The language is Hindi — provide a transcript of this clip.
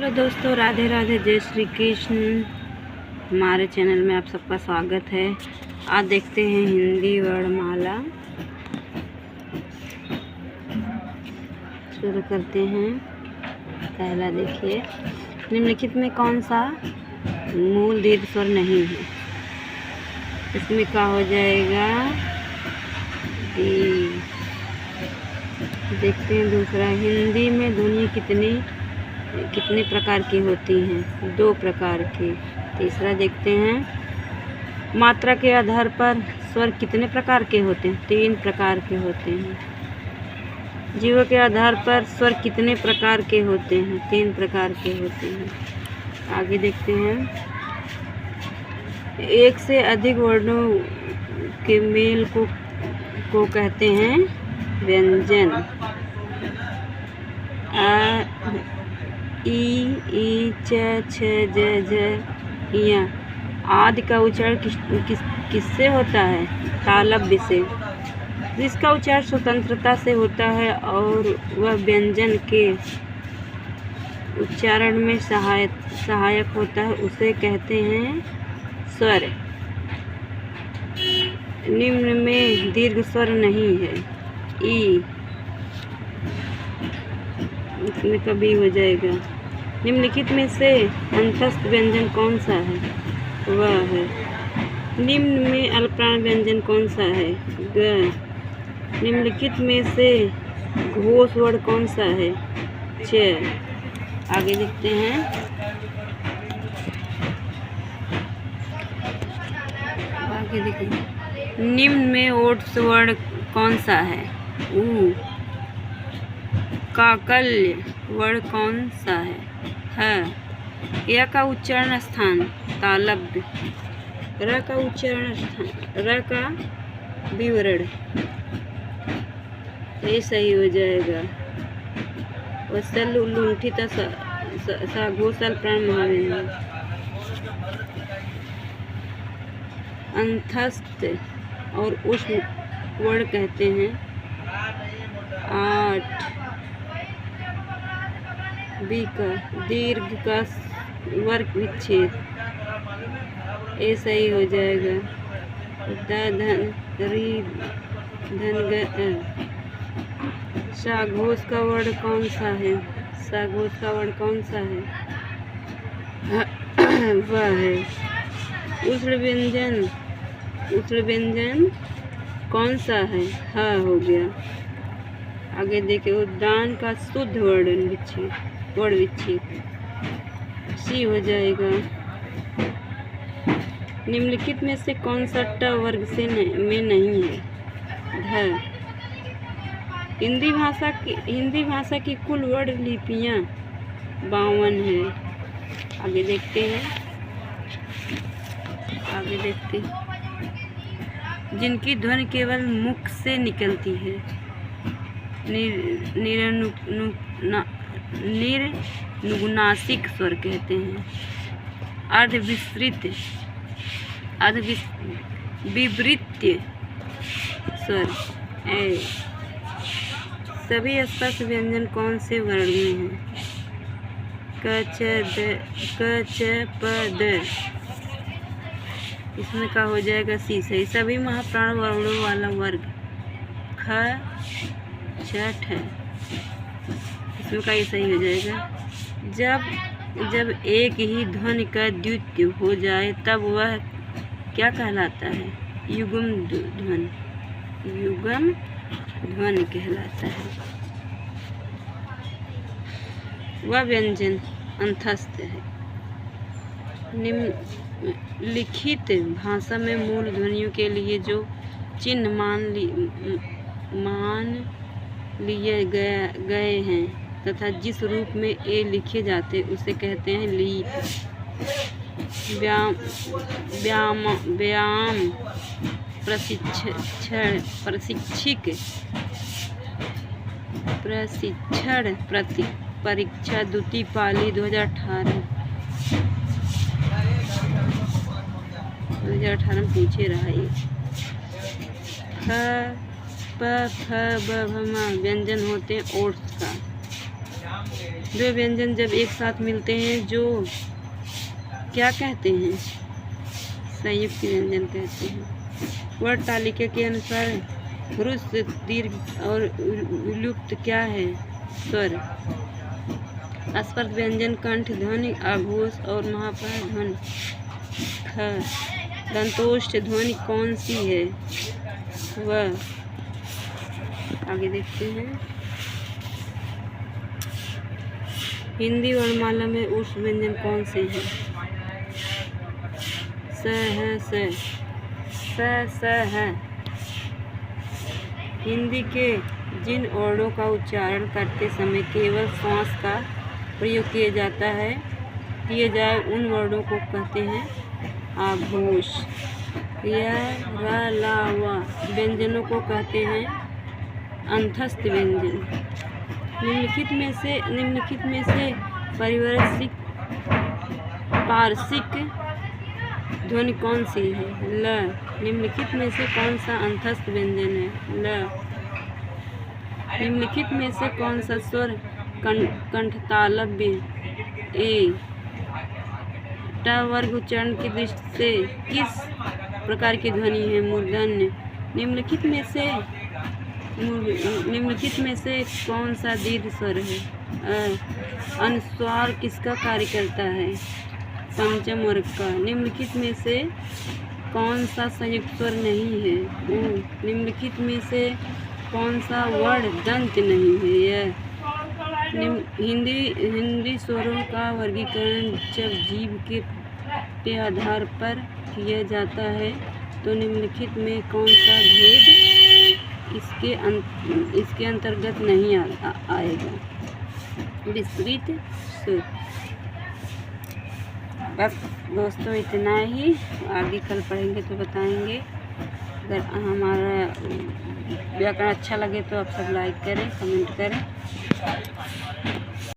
हेलो दोस्तों, राधे राधे, जय श्री कृष्ण। हमारे चैनल में आप सबका स्वागत है। आज देखते हैं हिंदी वर्णमाला। शुरू करते हैं। पहला देखिए, निम्नलिखित में कौन सा मूल दीर्घ स्वर नहीं है? इसमें क्या हो जाएगा? देखते हैं दूसरा, हिंदी में ध्वनि कितने प्रकार की होती हैं? 2 प्रकार की। तीसरा देखते हैं, मात्रा के आधार पर स्वर कितने प्रकार के होते हैं? 3 प्रकार के होते हैं। जीवों के आधार पर स्वर कितने प्रकार के होते हैं? 3 प्रकार के होते हैं। आगे देखते हैं, एक से अधिक वर्णों के मेल को कहते हैं व्यंजन। आ, ई, च, छ, ज, झ, य आदि का उच्चारण किससे होता है? तालव्य से, जिसका उच्चारण स्वतंत्रता से होता है और वह व्यंजन के उच्चारण में सहायक होता है, उसे कहते हैं स्वर। निम्न में दीर्घ स्वर नहीं है। ई, इसमें कभी हो जाएगा। निम्नलिखित में से अंतस्थ व्यंजन कौन सा है? वह है। निम्न में अल्पप्राण व्यंजन कौन सा है? ग। निम्नलिखित में से घोष वर्ण कौन सा है? च। आगे देखते हैं, आगे देखिए, निम्न में ओट्स वर्ण कौन सा है? ऊ। काकल्य वर्ण कौन सा है? ह। य का उच्चारण स्थान तालव्य। र का उच्चारण स्थान, र का विवरण। ये सही हो जाएगा। वत्सल लुंठित साघोसल प्राण महाव्यंजन। अंतस्थ और उष्ण वर्ण कहते हैं 8। बी का दीर्घ का वर्ग विच्छेद। ये सही हो जाएगा। द, धन, री, धन, ग। साघोष का वर्ण कौन सा है? साघोष का वर्ण कौन सा है? वह है। उष्ण व्यंजन कौन सा है? ह हो गया। आगे देखिए, उद्यान का शुद्ध वर्ण विच्छेद सी हो जाएगा। निम्नलिखित में से कौन सा ट वर्ग से में नहीं है? ध। हिंदी भाषा की कुल वर्ण लिपियाँ 52 है। आगे देखते हैं, जिनकी ध्वनि केवल मुख से निकलती है। निर्नुनासिक स्वर कहते हैं। विवृत्य स्वर। सभी स्पर्श व्यंजन कौन से वर्ण में हैं? क, च, प, द। इसमें क्या हो जाएगा? सी सही। सभी महाप्राण वर्णों वाला वर्ग ख, छठ है। इसमें का ये सही हो जाएगा। जब एक ही ध्वनि का द्वित्व हो जाए तब वह क्या कहलाता है? युग्म ध्वनि कहलाता है। वह व्यंजन अंतस्थ है। निम्नलिखित भाषा में मूल ध्वनियों के लिए जो चिन्ह मान लिए गए हैं तथा जिस रूप में ए लिखे जाते उसे कहते हैं लीप। व्यायाम प्रशिक्षण परीक्षा द्वितीय पाली 2018 में पूछे रहा है। फ, फ, ब, भ, म व्यंजन होते हैं ओट्स का। दो व्यंजन जब एक साथ मिलते हैं जो क्या कहते हैं? संयुक्त व्यंजन कहते हैं। वर्ण तालिका के अनुसार ह्रस्व, दीर्घ और लुप्त क्या है? स्वर। स्पर्श व्यंजन कंठ ध्वनि, आघोष और महाप्राण ध्वनि। ख। दंतोष्ठ ध्वनि कौन सी है? वह। आगे देखते हैं। हिंदी वर्णमाला में ऊष्म व्यंजन कौन से हैं? स है, स है। हिंदी के जिन वर्णों का उच्चारण करते समय केवल श्वास का प्रयोग किया जाए उन वर्णों को कहते हैं आघोष। य, र, ला, व व्यंजनों को कहते हैं अंतस्थ व्यंजन। निम्नलिखित में से पार्श्विक ध्वनि कौन सी है? ल। निम्नलिखित में से कौन सा अंतस्थ व्यंजन है? ल। निम्नलिखित में से कौन सा स्वर कंठतालव्य? ए। ट वर्ग उच्चारण की दृष्टि से किस प्रकार की ध्वनि है? मूर्धन्य। निम्नलिखित में से कौन सा दीर्घ स्वर है? अनुस्वार किसका कार्य करता है? पंचम वर्ग का। निम्नलिखित में से कौन सा संयुक्त स्वर नहीं है? उ। निम्नलिखित में से कौन सा वर्ण दंत नहीं है? यह। हिंदी स्वरों का वर्गीकरण जब जीभ के आधार पर किया जाता है तो निम्नलिखित में कौन सा भेद इसके अंतर्गत नहीं आएगा? विस्तृत स्वर। बस दोस्तों इतना ही, आगे कल पढ़ेंगे तो बताएंगे। अगर हमारा व्याकरण अच्छा लगे तो आप सब लाइक करें, कमेंट करें।